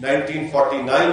1949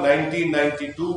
1992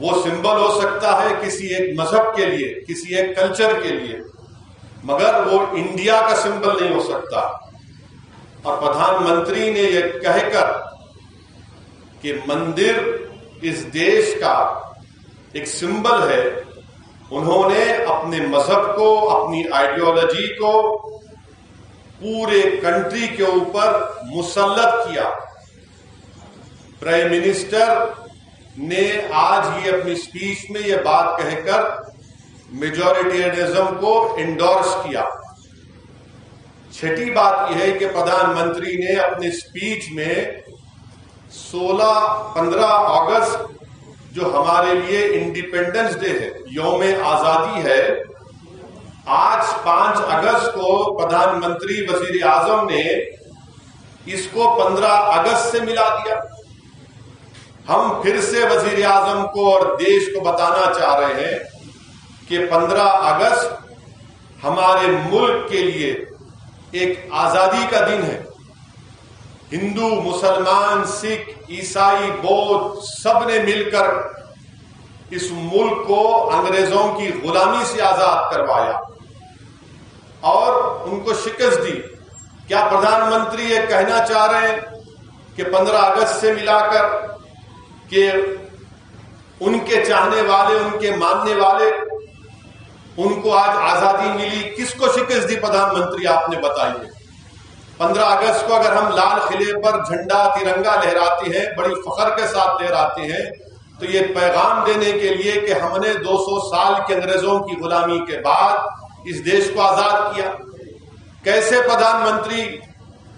وہ سمبل ہو سکتا ہے کسی ایک مذہب کے لیے، کسی ایک کلچر کے لیے، مگر وہ انڈیا کا سمبل نہیں ہو سکتا۔ اور پردھان منتری نے یہ کہہ کر کہ مندر اس دیش کا ایک سمبل ہے، انہوں نے اپنے مذہب کو، اپنی آئیڈیالوجی کو پورے کنٹری کے اوپر مسلط کیا۔ پرائم منسٹر نے آج ہی اپنی اسپیچ میں یہ بات کہہ کر میجورٹیرینزم کو انڈورس کیا۔ چھٹی بات یہ ہے کہ پردھان منتری نے اپنی اسپیچ میں 15 اگست جو ہمارے لیے انڈیپینڈنس ڈے ہے، یوم آزادی ہے، آج 5 اگست کو پردھان منتری وزیر اعظم نے اس کو 15 اگست سے ملا دیا۔ ہم پھر سے وزیر اعظم کو اور دیش کو بتانا چاہ رہے ہیں کہ 15 اگست ہمارے ملک کے لیے ایک آزادی کا دن ہے۔ ہندو، مسلمان، سکھ، عیسائی، بودھ سب نے مل کر اس ملک کو انگریزوں کی غلامی سے آزاد کروایا اور ان کو شکست دی۔ کیا پردھان منتری یہ کہنا چاہ رہے ہیں کہ 15 اگست سے ملا کر کہ ان کے چاہنے والے، ان کے ماننے والے، ان کو آج آزادی ملی؟ کس کو شکست دی پردھان منتری آپ نے بتائیے؟ 15 اگست کو اگر ہم لال قلعے پر جھنڈا ترنگا لہراتے ہیں، بڑی فخر کے ساتھ لہراتے ہیں، تو یہ پیغام دینے کے لیے کہ ہم نے 200 سال کے انگریزوں کی غلامی کے بعد اس دیش کو آزاد کیا۔ کیسے پردھان منتری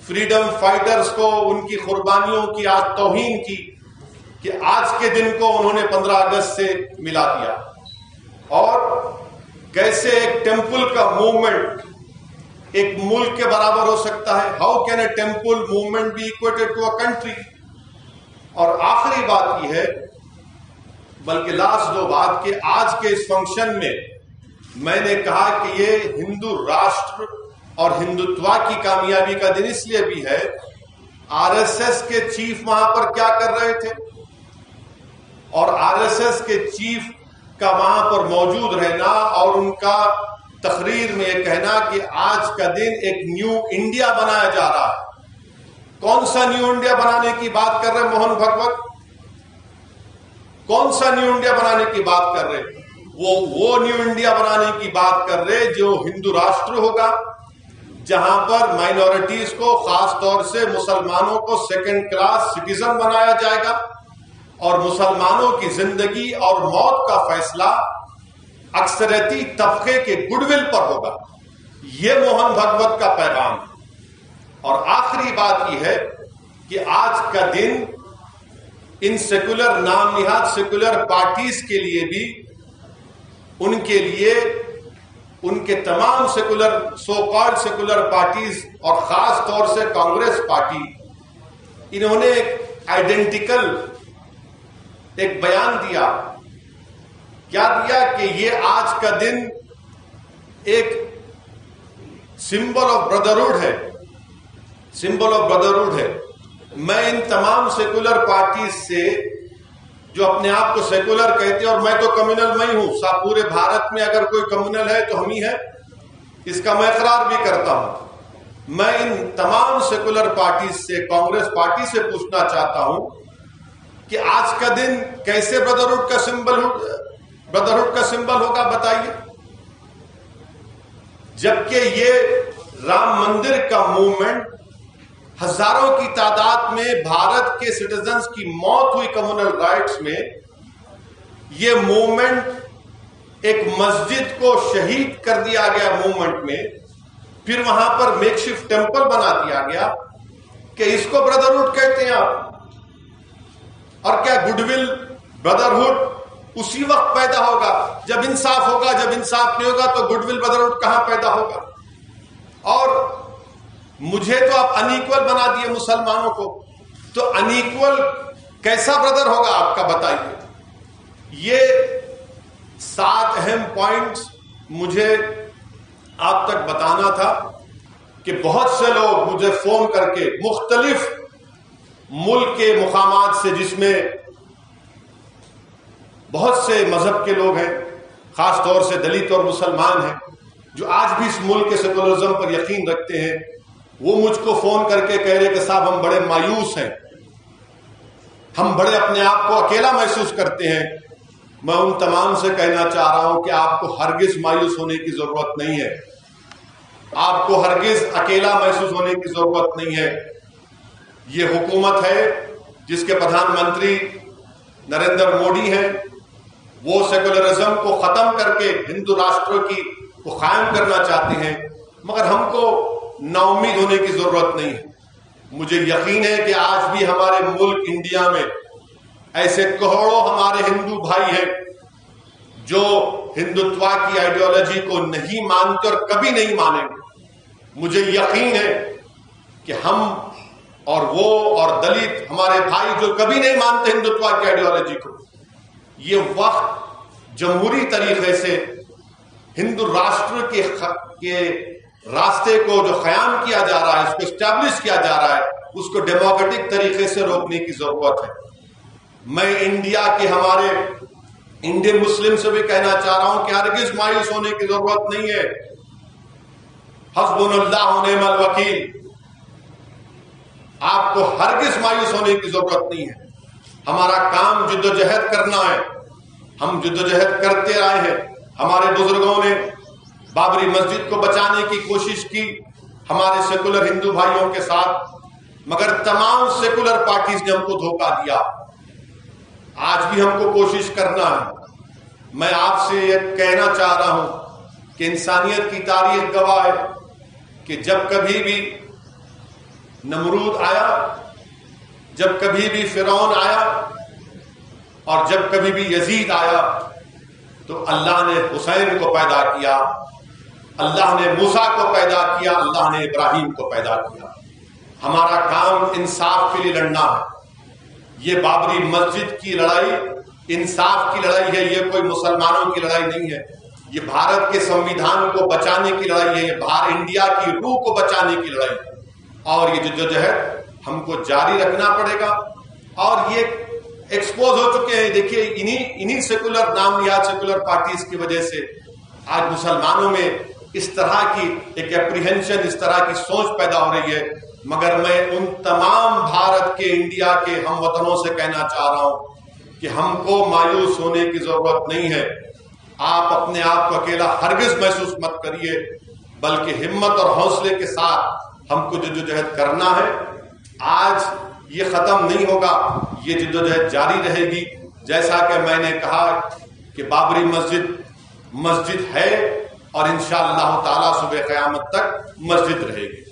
فریڈم فائٹرز کو، ان کی قربانیوں کی آج توہین کی کہ آج کے دن کو انہوں نے 15 اگست سے ملا دیا؟ اور کیسے ایک ٹیمپل کا موومنٹ ایک ملک کے برابر ہو سکتا ہے؟ How can a temple movement be equated to a country? اور آخری بات یہ ہے، بلکہ لاسٹ 2 بات، کہ آج کے اس فنکشن میں نے کہا کہ یہ ہندو راشٹر اور ہندوتوا کی کامیابی کا دن اس لیے بھی ہے، آر ایس ایس کے چیف وہاں پر کیا کر رہے تھے، اور آر ایس ایس کے چیف کا وہاں پر موجود رہنا اور ان کا تقریر میں یہ کہنا کہ آج کا دن ایک نیو انڈیا بنایا جا رہا ہے۔ کون سا نیو انڈیا بنانے کی بات کر رہے موہن بھگوت؟ کون سا نیو انڈیا بنانے کی بات کر رہے؟ وہ نیو انڈیا بنانے کی بات کر رہے جو ہندو راشٹر ہوگا، جہاں پر مائنورٹیز کو، خاص طور سے مسلمانوں کو سیکنڈ کلاس سٹیزن بنایا جائے گا، اور مسلمانوں کی زندگی اور موت کا فیصلہ اکثریتی طبقے کے گڈ ول پر ہوگا۔ یہ موہن بھگوت کا پیغام ہے۔ اور آخری بات یہ ہے کہ آج کا دن ان سیکولر، نام نہاد سیکولر پارٹیز کے لیے بھی، ان کے لیے، ان کے تمام secular, so called secular parties اور خاص طور سے کانگریس پارٹی، انہوں نے ایک آئیڈینٹیکل ایک بیان دیا۔ کیا دیا؟ کہ یہ آج کا دن ایک سمبل آف بردرہڈ ہے، سمبل آف بردرہڈ ہے۔ میں ان تمام سیکولر پارٹیز سے جو اپنے آپ کو سیکولر کہتے ہیں، اور میں تو کمیونل میں ہی ہوں، پورے بھارت میں اگر کوئی کمیونل ہے تو ہم ہی ہیں، اس کا میں اقرار بھی کرتا ہوں۔ میں ان تمام سیکولر پارٹیز سے، کانگریس پارٹی سے پوچھنا چاہتا ہوں کہ آج کا دن کیسے بردرہڈ کا سمبل ہوگا بتائیے؟ جبکہ یہ رام مندر کا موومنٹ، ہزاروں کی تعداد میں بھارت کے سٹیزنز کی موت ہوئی کمیونل رائٹس میں، یہ موومنٹ ایک مسجد کو شہید کر دیا گیا موومنٹ میں، پھر وہاں پر میک شفٹ ٹیمپل بنا دیا گیا، کہ اس کو بردرہڈ کہتے ہیں آپ؟ اور کیا گڈ ول، بردرہڈ اسی وقت پیدا ہوگا جب انصاف ہوگا؟ جب انصاف نہیں ہوگا تو گڈ ول، بردرہڈ کہاں پیدا ہوگا؟ اور مجھے تو آپ انیکول بنا دیے مسلمانوں کو، تو انیکول کیسا بردر ہوگا آپ کا؟ بتائیے۔ یہ 7 اہم پوائنٹس مجھے آپ تک بتانا تھا کہ بہت سے لوگ مجھے فون کر کے مختلف ملک کے مقامات سے، جس میں بہت سے مذہب کے لوگ ہیں، خاص طور سے دلت اور مسلمان ہیں، جو آج بھی اس ملک کے سیکولرزم پر یقین رکھتے ہیں. وہ مجھ کو فون کر کے کہہ رہے کہ صاحب ہم بڑے مایوس ہیں، ہم بڑے اپنے آپ کو اکیلا محسوس کرتے ہیں. میں ان تمام سے کہنا چاہ رہا ہوں کہ آپ کو ہرگز مایوس ہونے کی ضرورت نہیں ہے، آپ کو ہرگز اکیلا محسوس ہونے کی ضرورت نہیں ہے. یہ حکومت ہے جس کے پردھان منتری نریندر مودی ہیں، وہ سیکولرزم کو ختم کر کے ہندو راشٹر کو قائم کرنا چاہتے ہیں، مگر ہم کو نا امید ہونے کی ضرورت نہیں ہے. مجھے یقین ہے کہ آج بھی ہمارے ملک انڈیا میں ایسے کروڑوں ہمارے ہندو بھائی ہیں جو ہندوتوا کی آئیڈیالوجی کو نہیں مانتے اور کبھی نہیں مانیں گے. مجھے یقین ہے کہ ہم اور وہ اور دلت ہمارے بھائی جو کبھی نہیں مانتے ہندوتوا کی آئیڈیالوجی کو، یہ وقت جمہوری طریقے سے ہندو راشٹر کے راستے کو جو قیام کیا جا رہا ہے، اس کو اسٹیبلش کیا جا رہا ہے، اس کو ڈیموکریٹک طریقے سے روکنے کی ضرورت ہے. میں انڈیا کے ہمارے انڈین مسلم سے بھی کہنا چاہ رہا ہوں کہ ہرگز مایوس ہونے کی ضرورت نہیں ہے. حسبنا اللہ و نعم الوکیل. آپ کو ہرگز مایوس ہونے کی ضرورت نہیں ہے. ہمارا کام جدوجہد کرنا ہے، ہم جدوجہد کرتے آئے ہیں. ہمارے بزرگوں نے بابری مسجد کو بچانے کی کوشش کی ہمارے سیکولر ہندو بھائیوں کے ساتھ، مگر تمام سیکولر پارٹیز نے ہم کو دھوکہ دیا. آج بھی ہم کو کوشش کرنا ہے. میں آپ سے یہ کہنا چاہ رہا ہوں کہ انسانیت کی تاریخ گواہ ہے کہ جب کبھی بھی نمرود آیا، جب کبھی بھی فرعون آیا اور جب کبھی بھی یزید آیا، تو اللہ نے حسین کو پیدا کیا، اللہ نے موسیٰ کو پیدا کیا، اللہ نے ابراہیم کو پیدا کیا. ہمارا کام انصاف کے لیے لڑنا ہے. یہ بابری مسجد کی لڑائی انصاف کی لڑائی ہے، یہ کوئی مسلمانوں کی لڑائی نہیں ہے. یہ بھارت کے سنویدھان کو بچانے کی لڑائی ہے، یہ باہر انڈیا کی روح کو بچانے کی لڑائی ہے. اور یہ جدوجہد ہم کو جاری رکھنا پڑے گا. اور یہ ایکسپوز ہو چکے ہیں، دیکھیے انہی سیکولر نام نہاد سیکولر پارٹیز کی وجہ سے آج مسلمانوں میں اس طرح کی ایک اپریہنشن، اس طرح کی سوچ پیدا ہو رہی ہے. مگر میں ان تمام بھارت کے انڈیا کے ہم وطنوں سے کہنا چاہ رہا ہوں کہ ہم کو مایوس ہونے کی ضرورت نہیں ہے. آپ اپنے آپ کو اکیلا ہرگز محسوس مت کریے، بلکہ ہمت اور حوصلے کے ساتھ ہم کو جدوجہد کرنا ہے. آج یہ ختم نہیں ہوگا، یہ جدوجہد جاری رہے گی. جیسا کہ میں نے کہا کہ بابری مسجد ہے اور انشاءاللہ تعالی صبح قیامت تک مسجد رہے گی.